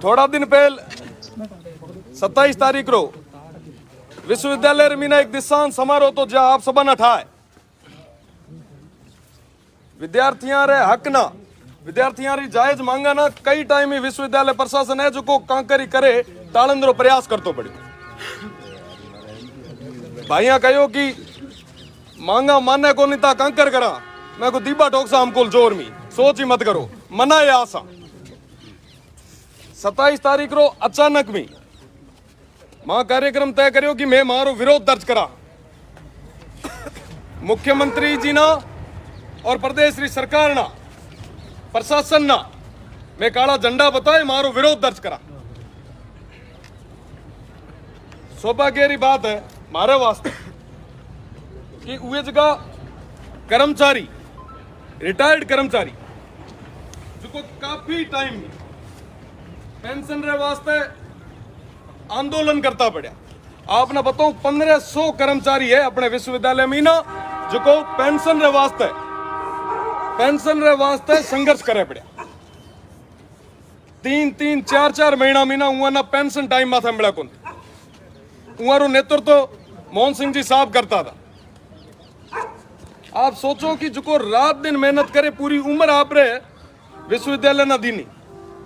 थोड़ा दिन पहले 27 तारीख रो विश्वविद्यालय मीना एक दिशांत समारोह तो जहां आप सबा न ठाए विद्यार्थियां रे हक ना विद्यार्थियां री जायज मांगा ना कई टाइम ही विश्वविद्यालय प्रशासन है जो को कांकरी करे टाळंदरो प्रयास करतो पड़ो भाइया कहो कि मांगा माने को निता कांकर करा मैं को दीबा टोकसा हमको जोर में सोच ही मत करो मना ये आसा 27 तारीख रो अचानक में मां कार्यक्रम तय करो कि मैं मारो विरोध दर्ज करा मुख्यमंत्री जी ना और प्रदेश री सरकार ना प्रशासन ना मैं काला झंडा बताए मारो विरोध दर्ज करा। सौभाग्य री बात है मारे वास्ते कि वे जगह कर्मचारी रिटायर्ड कर्मचारी जो को काफी टाइम पेंशन रे वास्ते आंदोलन करता पड़ा। आपने बताओ 1500 कर्मचारी है अपने विश्वविद्यालय में ना जो को पेंशन रे वास्ते संघर्ष करे पड़ा। 3-3, 4-4 महीना मीना उहा ना पेंशन टाइम माथे मिला कोन उहारो नेतृत्व मोहन सिंह जी साहब करता था। आप सोचो कि जो को रात दिन मेहनत करे पूरी उम्र आप रे विश्वविद्यालय ना दीनी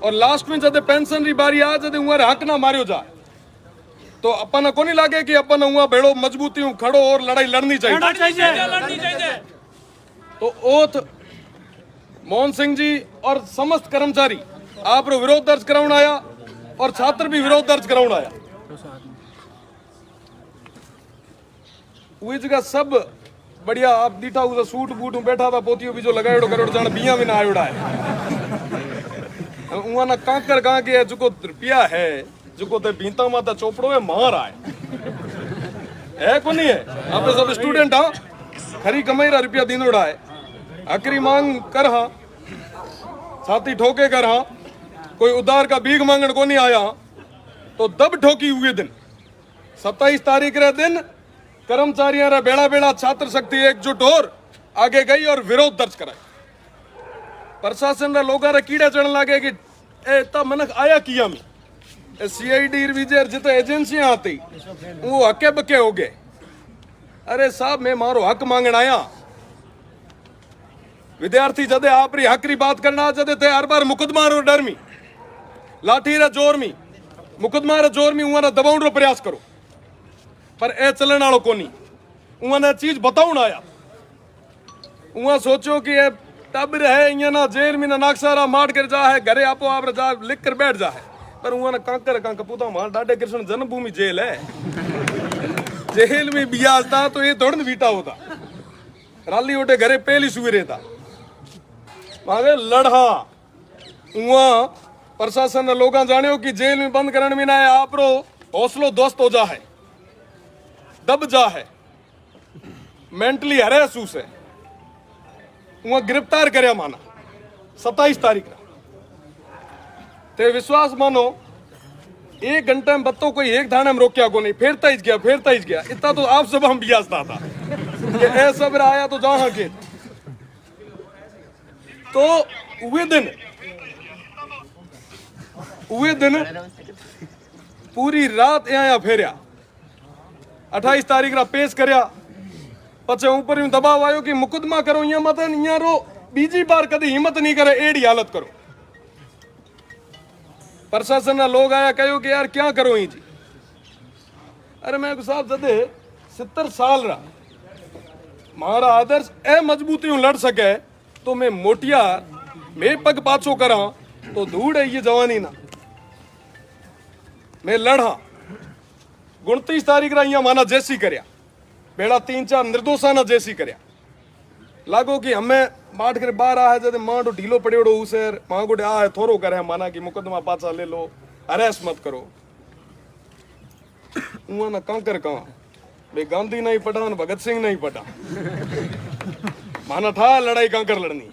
और लास्ट में जब पेंशन री बारी आ जब उहारे हक ना मारियो जाए तो अपन को नहीं लगे कि अपन उहा भेड़ो मजबूती हूं खड़ो और लड़ाई लड़नी चाहिए। तो ओथ मोहन सिंह जी और समस्त कर्मचारी आप रो विरोध दर्ज कराउन आया और छात्र भी विरोध दर्ज कराउन आया। वही जगह सब बढ़िया आप दीठा उसे सूट बूट में बैठा था पोतियो भी जो लगाएड़ो करोड़ जान बिया भी ना आयोड़ा है उहा ना कांकर कहां के जो को रुपया है जो को ते भीता माता चोपड़ो है मार है को नहीं है आप सब स्टूडेंट हां खरी कमाई रा रुपया दीनोड़ा है आखिरी मांग कर हा छाती ठोके कर हा कोई उधार का भीख मांगण को नहीं आया तो दब ठोकी हुए दिन 27 तारीख रे दिन कर्मचारियों रे बेड़ा बेड़ा छात्र शक्ति एकजुट और आगे गई और विरोध दर्ज कराई। प्रशासन रे लोग रे कीड़े चढ़न लगे कि ए ता मनक आया किया में सीआईडी विजय जिते एजेंसियां आती वो हके बके हो गए। अरे साहब मैं मारो हक मांगण आया विद्यार्थी जदे आप री हक री बात करना जदे ते हर बार मुकदमा रो डर में लाठी रे जोर में मुकदमा रे जोर में उहा दबाउण रो प्रयास करो पर ए चलन वालों को नहीं उन्हें चीज बताउन आया उहा सोचो कि ये टबर है इं ना जेल में ना नागसारा मार कर जा है घरे आपो आप जा लिख कर बैठ जा है पर उन्हें कांकर कांक पुता वहां डाडे कृष्ण जन्मभूमि जेल है जेल में बियाज था तो ये थोड़ा बीटा होता राली उठे घरे पहली सुई रहता मांगे लड़ा उहा प्रशासन ने लोग जानियो कि जेल में बंद करने में ना आप रो हौसलो दोस्त हो जा है दब जा है मेंटली हरेस है वहां गिरफ्तार करया माना 27 तारीख ते विश्वास मानो 1 घंटे में बत्तो कोई एक थाने में रोक्या को नहीं फेरता ही गया इतना तो आप सब हम बियासता था कि ऐ सब आया तो जहां के तो वे दिन पूरी रात यहाँ फेरिया 28 तारीख रा पेश करया पछे ऊपर दबाव आयो कि मुकदमा करो यहाँ मत यहाँ रो बीजी बार कभी हिम्मत नहीं करे एड़ी हालत करो। प्रशासन ना लोग आया कहो कि यार क्या करो ही जी। अरे मैं साहब जदे 70 साल रा मारा आदर्श ए मजबूती हूं लड़ सके तो मैं मोटिया मैं पग पाछो करा तो धूड़ है ये जवानी ना मैं लड़ा 29 तारीख रा यहाँ माना जैसी करया बेड़ा 3-4 निर्दोषा ना जैसी करया लागो कि हमें माठ कर बाहर आ है जब मां तो ढीलो पड़ेड़ो उसे मां को आ है थोरो करे माना कि मुकदमा पाचा ले लो अरेस्ट मत करो उहा ना कांकर कहां बे गांधी नहीं पढ़ा भगत सिंह नहीं पढ़ा माना था लड़ाई कांकर लड़नी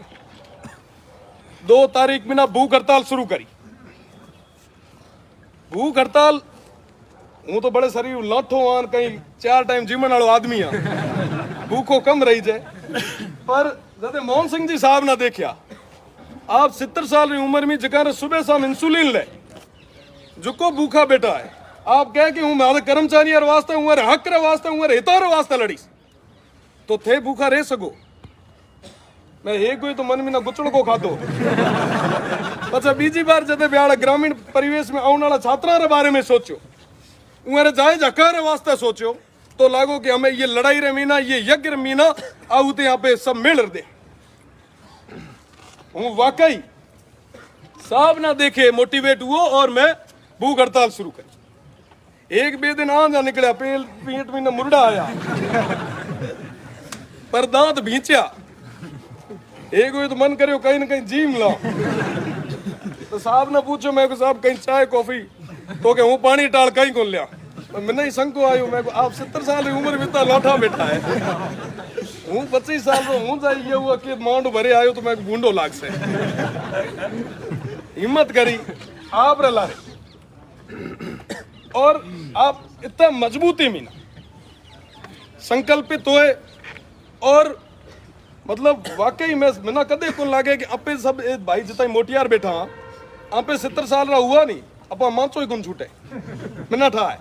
2 तारीख में ना भूख हड़ताल शुरू करी। भूख हड़ताल हूं तो बड़े शरीर लाठो आन कहीं 4 टाइम जीवन वालों आदमी आ भूखो कम रही जाए पर जब मोहन सिंह जी साहब ना देखा आप 70 साल की उम्र में जगह सुबह शाम इंसुलिन ले जुको भूखा बेटा है आप कह कि हूं मारे कर्मचारी वास्ते हूं हक रे वास्ते हूं हिता रे वास्ते लड़ीस तो थे भूखा रह सको मैं एक कोई तो मन में ना गुचड़ को खातो अच्छा बीजी बार जब ब्याह ग्रामीण परिवेश में आने वाला छात्रा रे बारे में सोचो उरे जाए जका रे वास्ते सोचो तो लागो कि हमें ये लड़ाई रे मीना ये यज्ञ रे मीना आउते यहाँ पे सब मिल दे हूं वाकई साहब ना देखे मोटिवेट हुआ और मैं भूख हड़ताल शुरू करी एक बे दिन आ जा निकलिया पेट में मुर्ड़ा आया पर दांत भींचा एक तो मन करो कहीं ना कहीं जीम ला तो साहब ने पूछो मैं को साहब कहीं चाय कॉफी तो के हूँ पानी टाल कहीं को लिया तो मैंने ही संको आयो मैं को आप 70 साल की उम्र में लाठा बैठा है हूँ 25 साल तो हूँ जाइए हुआ कि मांड भरे आयो तो मैं बूंडो लाग से हिम्मत करी आप रे लारे और आप इतना मजबूती में ना संकल्पित हुए और मतलब वाकई मैं ना कदे को लागे कि अपे सब भाई जितना मोटियार बैठा आपे 70 साल रा हुआ नहीं अपा मांचो ही कौन छूटे मिना ठा है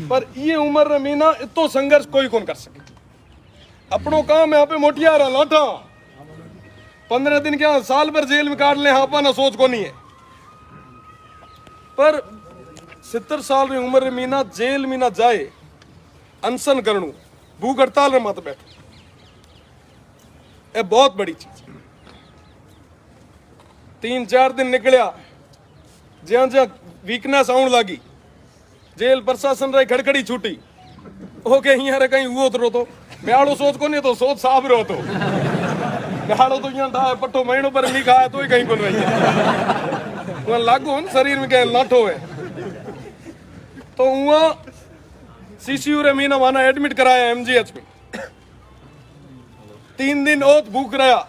पर ये उम्र में ना इतो संघर्ष कोई कौन कर सके अपनो काम है आपे मोटियार लाठा 15 दिन क्या साल भर जेल में काट ले आपा ना सोच को नहीं है पर 70 साल की उम्र में ना जेल में ना जाए अनशन करणु भूख हड़ताल में मत बैठो ये बहुत बड़ी चीज 3-4 दिन निकलिया ज्या ज्या वीकनेस आने लगी जेल प्रशासन रे खड़खड़ी छूटी ओके यहाँ कहीं हुओ तो मैं आड़ो सोच को नहीं तो सोच साफ रहो तो आड़ो तो यहाँ था पट्टो महीनों पर नहीं खाया तो ही कहीं को नहीं लागू है शरीर में क्या लाठो है तो वहाँ सीसीयू रे मीना माना एडमिट कराया एमजीएच में 3 दिन ओत भूख रहा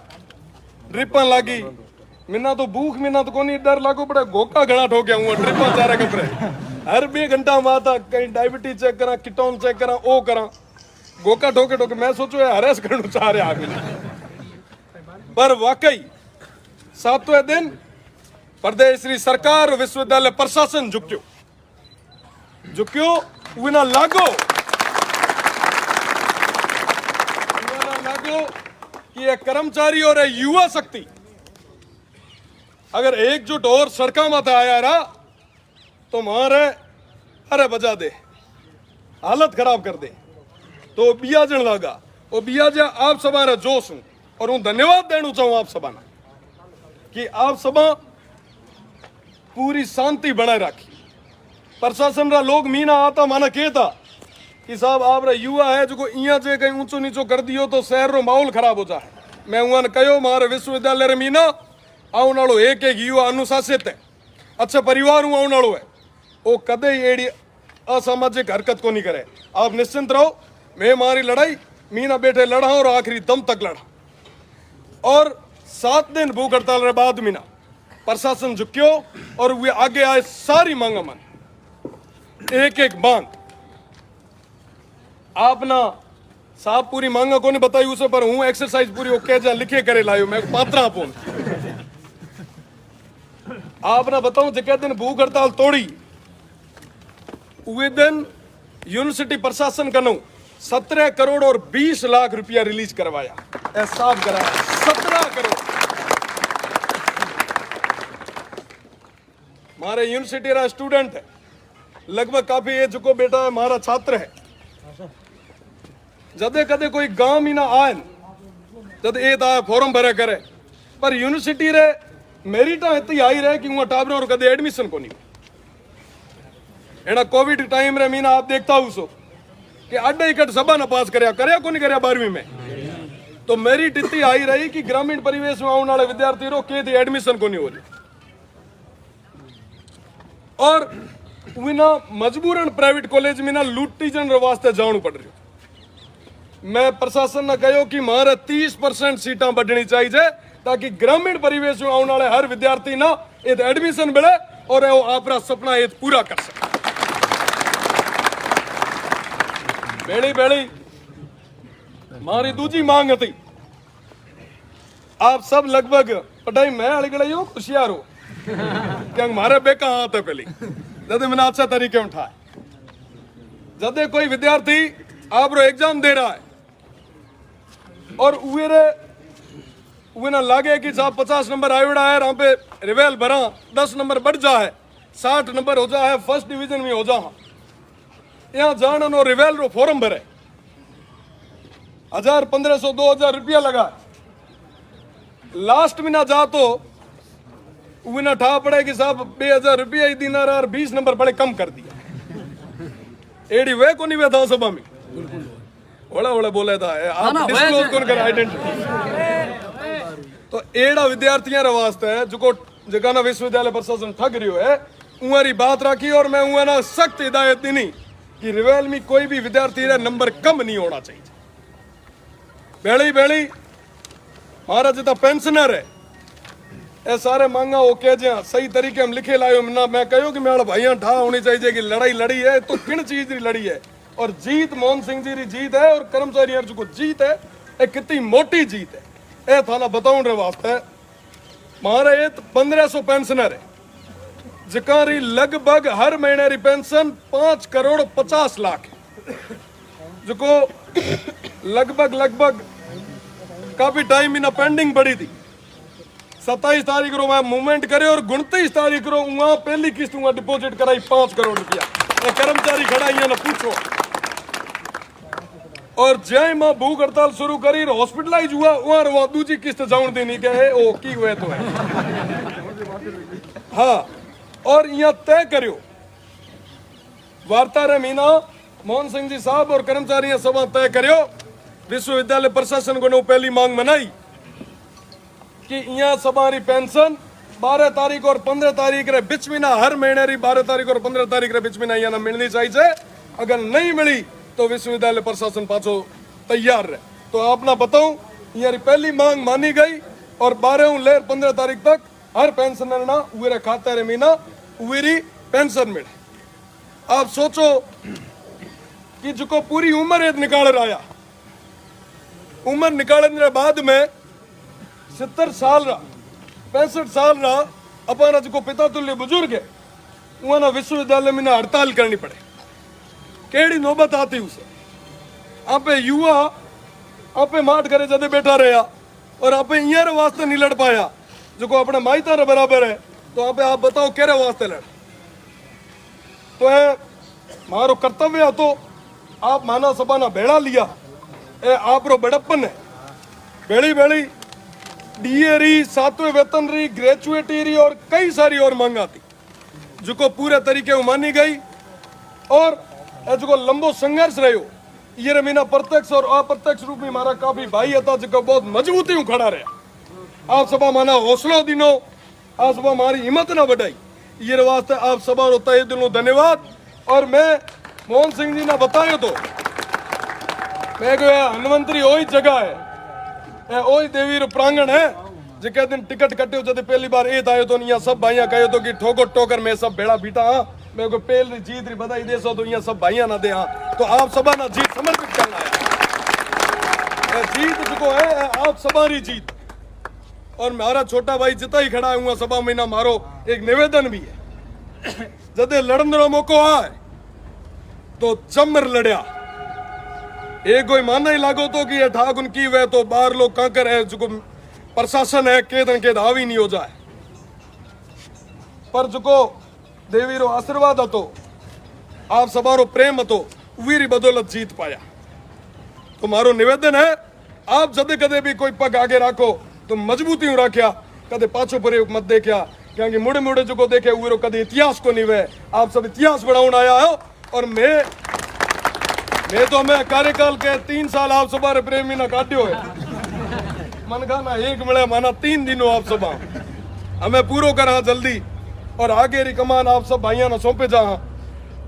ड्रिपा लागी मिना तो भूख मिना तो कोनी डर लागो पड़े गोका घना ठोक्या हुआ ड्रिपा चारा कपड़े हर 2 घंटा माता कहीं डायबिटीज चेक करा कीटोन चेक करा ओ करा गोका ठोके ठोके मैं सोचो यार हरेस करना चाह रहे आगे पर वाकई 7वें दिन प्रदेश श्री सरकार और विश्वविद्यालय प्रशासन झुक्यो विना लागो कि ये कर्मचारी और युवा शक्ति अगर एकजुट और सड़का मत आया रहा तो मारे अरे बजा दे हालत खराब कर दे तो बियाजन लगा और बियाजा आप सभा रे जोश हूं और हूं धन्यवाद देना चाहूं आप सभा कि आप सभा पूरी शांति बनाए रखी प्रशासन रा लोग मीना आता माना कहता कि साहब आप रा युवा है जो इं जे कहीं ऊंचो नीचो कर दियो तो शहर रो माहौल खराब हो जाए मैं उन कहो मारे विश्वविद्यालय रे मीना आने वालों एक युवा अनुशासित है अच्छा परिवार हूँ आने वालों है वो कदे एड़ी असामाजिक हरकत को नहीं करे आप निश्चिंत रहो मैं हमारी लड़ाई मीना बैठे लड़ा और आखिरी दम तक लड़ा और 7 दिन भूख हड़ताल रे बाद मीना प्रशासन झुक्यो और वे आगे आए सारी मांगा मन एक मांग आपना साहब पूरी मांगा को नहीं बताई उसे पर हूँ एक्सरसाइज पूरी ओके जा लिखे करे लायो मैं पात्रा पोन आपने बताऊं जिस दिन भूख हड़ताल तोड़ी वे दिन यूनिवर्सिटी प्रशासन का 17 करोड़ और 20 लाख रुपया रिलीज करवाया एहसाब कराया 17 करोड़ हमारे यूनिवर्सिटी रा स्टूडेंट है लगभग काफी एज को बेटा है हमारा छात्र है जदे कदे कोई गांव ही ना आए जद एत आया फॉर्म भरे करे पर यूनिवर्सिटी रे मेरिट इतनी आई रहे कि वहां टाबर और कदे एडमिशन को नहीं एना कोविड टाइम रे मीना आप देखता हूं सो कि अड्डे इकट सभा ना पास करया को नहीं करया 12वीं में तो मेरिट इतनी आई रही कि ग्रामीण परिवेश में आने वाले विद्यार्थी रो के थी एडमिशन को नहीं हो रही और विना मजबूरन प्राइवेट कॉलेज में ना लूटी जन वास्ते जाणु पड़ रही मैं प्रशासन ने कहो कि मारे 30% सीटा बढ़नी चाहिए ताकि ग्रामीण परिवेश में आने वाले हर विद्यार्थी ना ये एडमिशन मिले और वो अपना सपना ये पूरा कर सके बेड़ी बेड़ी मारी दूजी मांग थी आप सब लगभग पढ़ाई मैं अली गई हो होशियार हो क्या मारे बेका हाथ है पहले जदे मैंने अच्छे तरीके उठाए। जदे कोई विद्यार्थी आप एग्जाम दे रहा है और उहे ना लागे कि साहब 50 नंबर आयोड़ा है, यहाँ पे रिवेल भरा 10 नंबर बढ़ जा है, 60 नंबर हो जा है, फर्स्ट डिवीजन में हो जा, यहाँ जान नो रिवेल रो फॉर्म भरे 1000 1500 2000 रुपया लगा, लास्ट में ना जा तो उहे ना ठा पड़े कि साहब 2000 रुपया ही दिनार और 20 नंबर बड़े कम कर दिया। एडी वे को नहीं वे था सभा में ओला ओला बोले था आप डिस्क्लोज कौन कर आइडेंटिटी। तो एड़ा विद्यार्थियों रे वास्ते है जो जगह ना विश्वविद्यालय प्रशासन ठग रही है उहारी बात रखी और मैं उहा ना सख्त हिदायत दी कि रिवेल में कोई भी विद्यार्थी रे नंबर कम नहीं होना चाहिए। बेड़ी बेड़ी हमारा जितना पेंशनर है ए सारे मांगा वो कह जा सही तरीके हम लिखे लायो ना मैं कहो कि मेरा भाइया ठा होनी चाहिए कि लड़ाई लड़ी है तो किन चीज की लड़ी है और जीत मोहन सिंह जी की जीत है और कर्मचारी अर्ज को जीत है ये कितनी मोटी जीत है ए थाना बताऊं रे वास्ते मारे 1500 पेंशनर है जिकारी लगभग हर महीने री पेंशन 5 करोड़ 50 लाख है जो लगभग काफी टाइम इन पेंडिंग पड़ी थी। 27 तारीख को मैं मूवमेंट करे और 29 तारीख को वहां पहली किस्त वहां डिपॉजिट कराई 5 करोड़ रुपया। कर्मचारी खड़ा ना पूछो और जय मां भूख हड़ताल शुरू करी हॉस्पिटलाइज हुआ वहां दूसरी किस्त जाऊन देनी क्या है ओ की हुए तो है। हाँ और यहाँ तय करियो वार्ता रे मीना मोहन सिंह जी साहब और कर्मचारी सभा तय करियो विश्वविद्यालय प्रशासन को पहली मांग मनाई कि यहाँ सभारी पेंशन 12 तारीख और 15 तारीख रे बीच में ना हर महीने री 12 तारीख और 15 तारीख रे बीच में ना यहाँ मिलनी चाहिए। अगर नहीं मिली तो विश्वविद्यालय प्रशासन पाछो तैयार रहे। तो आप ना बताऊं यहाँ पहली मांग मानी गई और 12 लेर 15 तारीख तक हर पेंशनर ना उरे खाते रे मीना उरी पेंशन मिले। आप सोचो कि जो पूरी उम्र एक निकाल रहा उम्र निकालने बाद में 70 साल रहा 65 साल रहा अपना जो पिता तुल्य बुजुर्ग है वहां विश्वविद्यालय में ना हड़ताल करनी पड़े केड़ी नौबत आती उसे आप युवा आप माठ करे जदे बैठा रहा और आप यहाँ वास्ते नहीं लड़ पाया जो अपने माइता रे बराबर है तो आप बताओ केरे वास्ते लड़। तो है मारो कर्तव्य तो आप माना सभा ना भेड़ा लिया ए आप रो बड़प्पन है बेड़ी बेड़ी डीएरी 7वें वेतन री ग्रेजुएटी री और कई सारी और मांग आती जो पूरे तरीके मानी गई और जो लंबो संघर्ष रहो ये मीना प्रत्यक्ष और अप्रत्यक्ष रूप में मारा काफी भाई था जो बहुत मजबूती खड़ा रहा। आप सभा माना हौसलो दिनो आप सभा मारी हिम्मत ना बढ़ाई ये वास्ते आप सभा रो तहे दिलों धन्यवाद। और मैं मोहन सिंह जी ने बताया तो मैं हनुमंतरी वही जगह है वही देवी रो प्रांगण है जिके दिन टिकट कटे जब पहली बार ये आयो तो यहाँ सब भाइया कहो तो कि ठोकर टोकर मैं सब भेड़ा बीटा हाँ मैं को पहली जीत री बधाई दे सो तो यहाँ सब भाइया ना दे हाँ तो आप सभा ना जीत समर्पित करना है जीत जो है आप सभा री जीत। और मारा छोटा भाई जितना ही खड़ा हुआ सभा में ना मारो एक निवेदन भी है जदे लड़न रो मौको आए तो जमर लड़या एक कोई मानना ही लागो तो कि ये ठाक उनकी वे तो बाहर लोग कांकर है जो प्रशासन है के हावी नहीं हो जाए पर जो देवी रो आशीर्वाद हतो आप सभा रो प्रेम हतो वीरी बदौलत जीत पाया। तो मारो निवेदन है आप जदे कदे भी कोई पग आगे राखो तो मजबूती राख्या कदे पाछो परे मत देखा क्योंकि मुड़े मुड़े जो देखे उरो कदे इतिहास को नहीं वे आप सब इतिहास बढ़ाउन आया हो। और मैं तो मैं कार्यकाल के 3 साल आप सभा रे प्रेमी ना काट्यो है मन का ना एक मिले माना 3 दिनों आप सभा हमें पूरो करा जल्दी और आगे री कमान आप सब भाइयों ना सौंपे जा।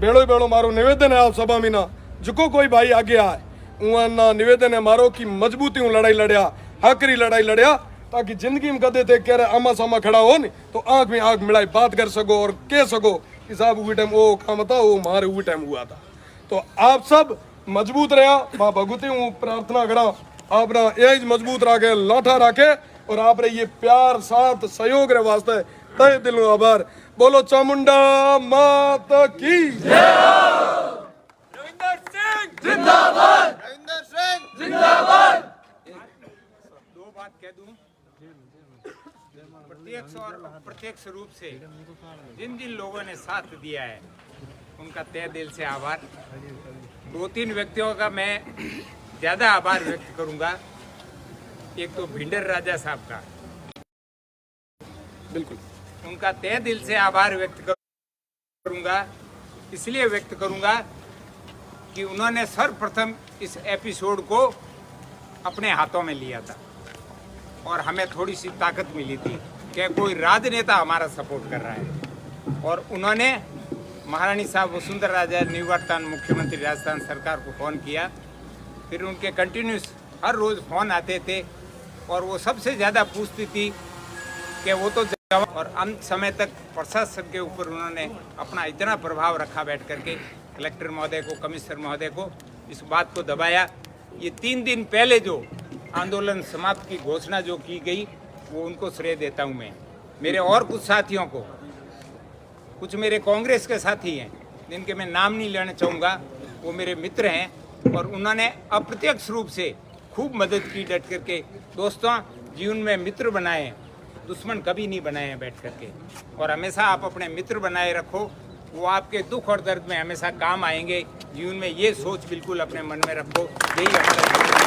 बेड़ो बेड़ो मारो निवेदन है आप सभा में ना जो कोई भाई आगे आए वहां ना निवेदन है मारो की मजबूती लड़ाई लड़या हकरी लड़ाई लड़या ताकि जिंदगी में कदे थे कह रहे आमा सामा खड़ा हो नहीं तो आंख में आंख मिलाई बात कर सको और कह सको कि साहब वो टाइम वो काम था वो हमारे वो टाइम हुआ था। तो आप सब मजबूत रहा माँ भगवती हूँ प्रार्थना करा आप ना यही मजबूत रखे लाठा रखे और आप रे ये प्यार साथ सहयोग रे वास्ते तहे दिलों आभार। बोलो चामुंडा माता की रविंदर सिंह जिंदाबाद। रविंदर सिंह जिंदाबाद। दो बात कह दूं, प्रत्यक्ष और अप्रत्यक्ष रूप से जिन जिन लोगों ने साथ दिया है उनका तहे दिल से आभार। दो तीन व्यक्तियों का मैं ज्यादा आभार व्यक्त करूंगा। एक तो भिंडर राजा साहब का, बिल्कुल उनका तहे दिल से आभार व्यक्त करूंगा। इसलिए व्यक्त करूंगा कि उन्होंने सर्वप्रथम इस एपिसोड को अपने हाथों में लिया था और हमें थोड़ी सी ताकत मिली थी कि कोई राजनेता हमारा सपोर्ट कर रहा है। और उन्होंने महारानी साहब वसुंधरा राजे निवर्तमान मुख्यमंत्री राजस्थान सरकार को फ़ोन किया। फिर उनके कंटिन्यूस हर रोज़ फ़ोन आते थे और वो सबसे ज़्यादा पूछती थी कि वो तो और अंत समय तक प्रशासन के ऊपर उन्होंने अपना इतना प्रभाव रखा बैठ करके, कलेक्टर महोदय को, कमिश्नर महोदय को इस बात को दबाया। ये 3 दिन पहले जो आंदोलन समाप्त की घोषणा जो की गई वो उनको श्रेय देता हूँ मैं। मेरे और कुछ साथियों को, कुछ मेरे कांग्रेस के साथी हैं जिनके मैं नाम नहीं लेना चाहूँगा, वो मेरे मित्र हैं और उन्होंने अप्रत्यक्ष रूप से खूब मदद की डट करके। दोस्तों, जीवन में मित्र बनाए, दुश्मन कभी नहीं बनाए हैं बैठ करके। और हमेशा आप अपने मित्र बनाए रखो, वो आपके दुख और दर्द में हमेशा काम आएंगे। जीवन में ये सोच बिल्कुल अपने मन में रखो। यही हमारा